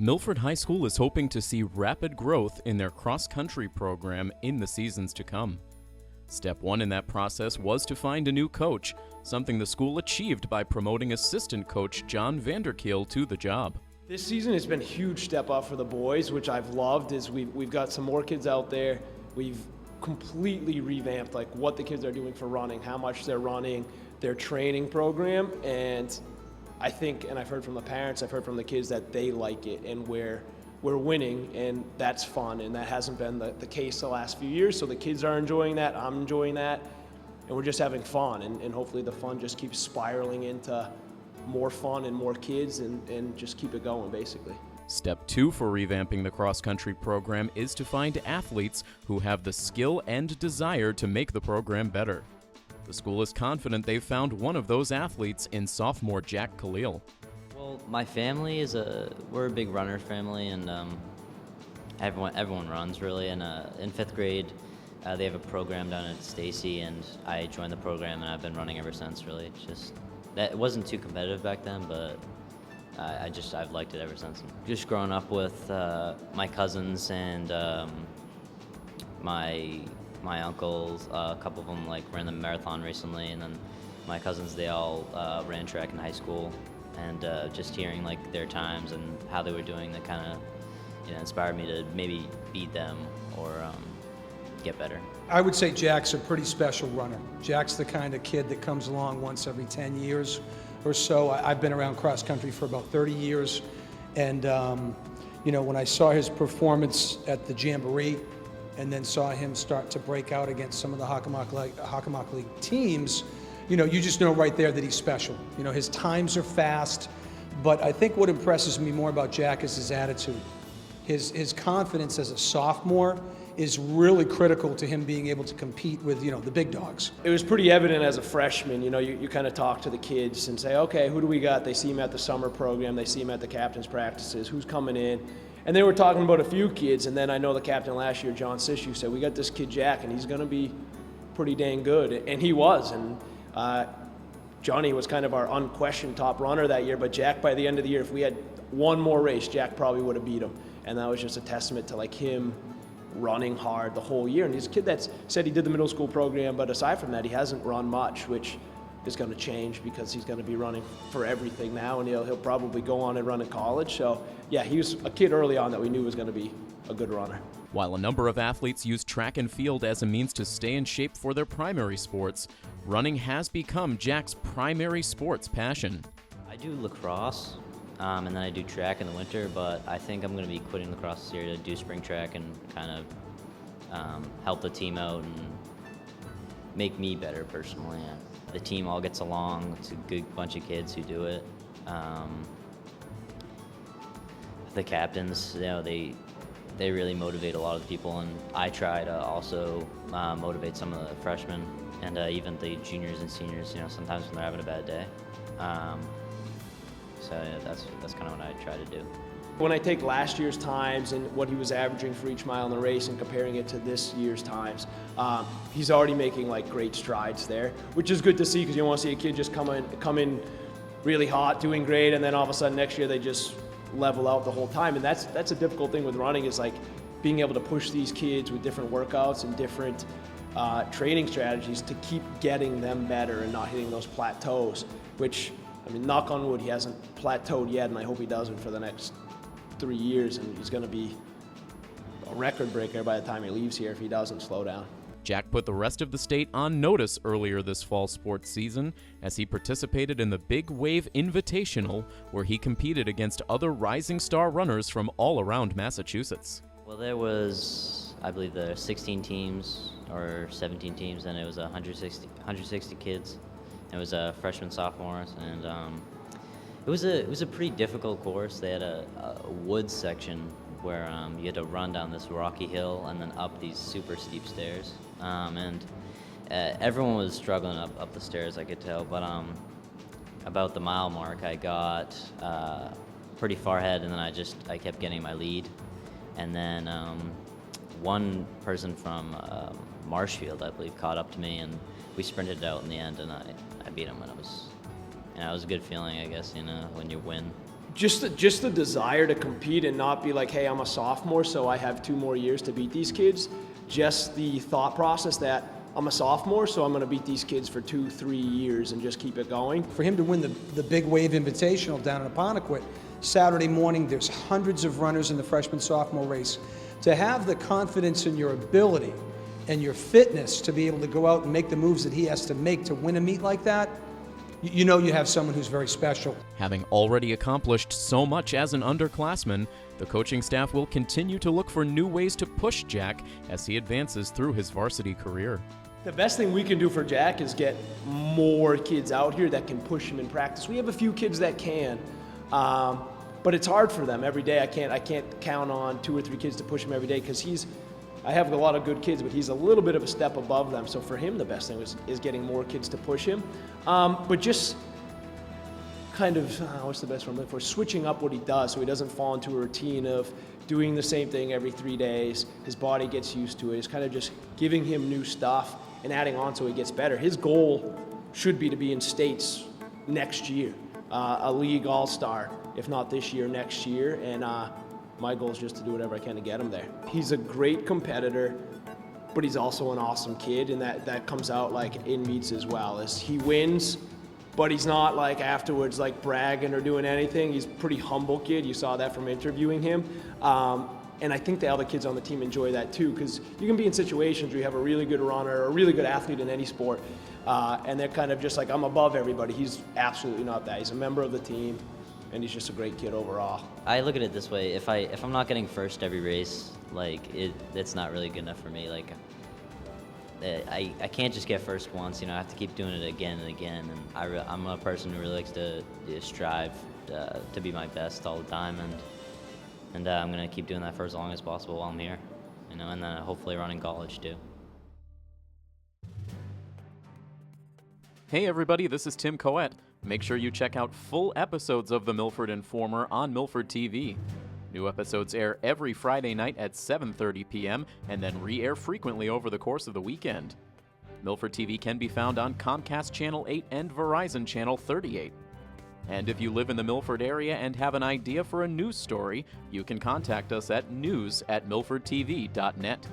Milford High School is hoping to see rapid growth in their cross-country program in the seasons to come. Step one in that process was to find a new coach, something the school achieved by promoting assistant coach John Vanderkeel to the job. This season has been a huge step up for the boys, which I've loved. Is we've got some more kids out there. We've completely revamped like what the kids are doing for running, how much they're running, their training program, and I think, and I've heard from the parents, I've heard from the kids that they like it, and we're winning, and that's fun, and that hasn't been the case the last few years, so the kids are enjoying that, I'm enjoying that, and we're just having fun, and hopefully the fun just keeps spiraling into more fun and more kids, and just keep it going, basically. Step two for revamping the cross-country program is to find athletes who have the skill and desire to make the program better. The school is confident they've found one of those athletes in sophomore Jack Kalil. Well, my family we're a big runner family, and everyone runs really. And in fifth grade, they have a program down at Stacy, and I joined the program, and I've been running ever since. Really, it wasn't too competitive back then, but I've liked it ever since. Just growing up with my cousins and my uncles, a couple of them ran the marathon recently, and then my cousins, they all ran track in high school, and just hearing their times and how they were doing, that kind of inspired me to maybe beat them or get better. I would say Jack's a pretty special runner. Jack's the kind of kid that comes along once every 10 years or so. I've been around cross country for about 30 years, and when I saw his performance at the Jamboree, and then saw him start to break out against some of the Hockomock League teams, you just know right there that he's special. His times are fast, but I think what impresses me more about Jack is his attitude. His confidence as a sophomore is really critical to him being able to compete with, the big dogs. It was pretty evident as a freshman, you kind of talk to the kids and say, okay, who do we got? They see him at the summer program, they see him at the captain's practices, who's coming in? And they were talking about a few kids, and then I know the captain last year, John Sishu, said, we got this kid Jack, and he's going to be pretty dang good. And he was. And Johnny was kind of our unquestioned top runner that year, but Jack, by the end of the year, if we had one more race, Jack probably would have beat him. And that was just a testament to him running hard the whole year. And he's a kid that said he did the middle school program, but aside from that, he hasn't run much, which is going to change because he's going to be running for everything now, and he'll probably go on and run in college. So yeah, he was a kid early on that we knew was going to be a good runner. While a number of athletes use track and field as a means to stay in shape for their primary sports, running has become Jack's primary sports passion. I do lacrosse, and then I do track in the winter, but I think I'm going to be quitting lacrosse this year to do spring track and kind of help the team out and make me better personally. The team all gets along. It's a good bunch of kids who do it. The captains, they really motivate a lot of the people, and I try to also motivate some of the freshmen and even the juniors and seniors. Sometimes when they're having a bad day. So yeah, that's kind of what I try to do. When I take last year's times and what he was averaging for each mile in the race and comparing it to this year's times, he's already making great strides there, which is good to see because you want to see a kid just come in really hot, doing great, and then all of a sudden next year they just level out the whole time. And that's a difficult thing with running, is being able to push these kids with different workouts and different training strategies to keep getting them better and not hitting those plateaus, which, knock on wood, he hasn't plateaued yet, and I hope he doesn't for the next 3 years, and he's going to be a record breaker by the time he leaves here if he doesn't slow down. Jack put the rest of the state on notice earlier this fall sports season as he participated in the Big Wave Invitational, where he competed against other rising star runners from all around Massachusetts. Well, there was, I believe, there were 16 teams or 17 teams, and it was 160 kids. It was freshmen, sophomores, and it was a pretty difficult course. They had a woods section where you had to run down this rocky hill and then up these super steep stairs. And everyone was struggling up the stairs, I could tell. But about the mile mark, I got pretty far ahead, and then I kept getting my lead. And then one person from Marshfield, I believe, caught up to me, and we sprinted out in the end, and I beat him, and it was a good feeling, I guess, when you win. just the desire to compete and not be like, hey, I'm a sophomore, so I have 2 more years to beat these kids. Just the thought process that I'm a sophomore, so I'm going to beat these kids for 2-3 years and just keep it going. For him to win the Big Wave Invitational down in Apponequet, Saturday morning, there's hundreds of runners in the freshman-sophomore race. To have the confidence in your ability and your fitness to be able to go out and make the moves that he has to make to win a meet like that, you know you have someone who's very special. Having already accomplished so much as an underclassman, the coaching staff will continue to look for new ways to push Jack as he advances through his varsity career. The best thing we can do for Jack is get more kids out here that can push him in practice. We have a few kids that can, but it's hard for them every day. I can't count on 2 or 3 kids to push him every day because I have a lot of good kids, but he's a little bit of a step above them. So for him, the best thing is getting more kids to push him. But just kind of, what's the best word I'm looking for? Switching up what he does so he doesn't fall into a routine of doing the same thing every 3 days. His body gets used to it. It's kind of just giving him new stuff and adding on so he gets better. His goal should be to be in states next year, a league all-star, if not this year, next year. And my goal is just to do whatever I can to get him there. He's a great competitor, but he's also an awesome kid, and that comes out like in meets as well. As he wins, but he's not like afterwards like bragging or doing anything. He's a pretty humble kid. You saw that from interviewing him. And I think the other kids on the team enjoy that too, because you can be in situations where you have a really good runner or a really good athlete in any sport, and they're kind of just like, I'm above everybody. He's absolutely not that. He's a member of the team, and he's just a great kid overall. I look at it this way: if I'm not getting first every race, like it's not really good enough for me. Like I can't just get first once. I have to keep doing it again and again. And I'm a person who really likes to strive to be my best all the time, and I'm gonna keep doing that for as long as possible while I'm here. And then hopefully run in college too. Hey everybody, this is Tim Coette. Make sure you check out full episodes of The Milford Informer on Milford TV. New episodes air every Friday night at 7:30 p.m. and then re-air frequently over the course of the weekend. Milford TV can be found on Comcast Channel 8 and Verizon Channel 38. And if you live in the Milford area and have an idea for a news story, you can contact us at news@milfordtv.net.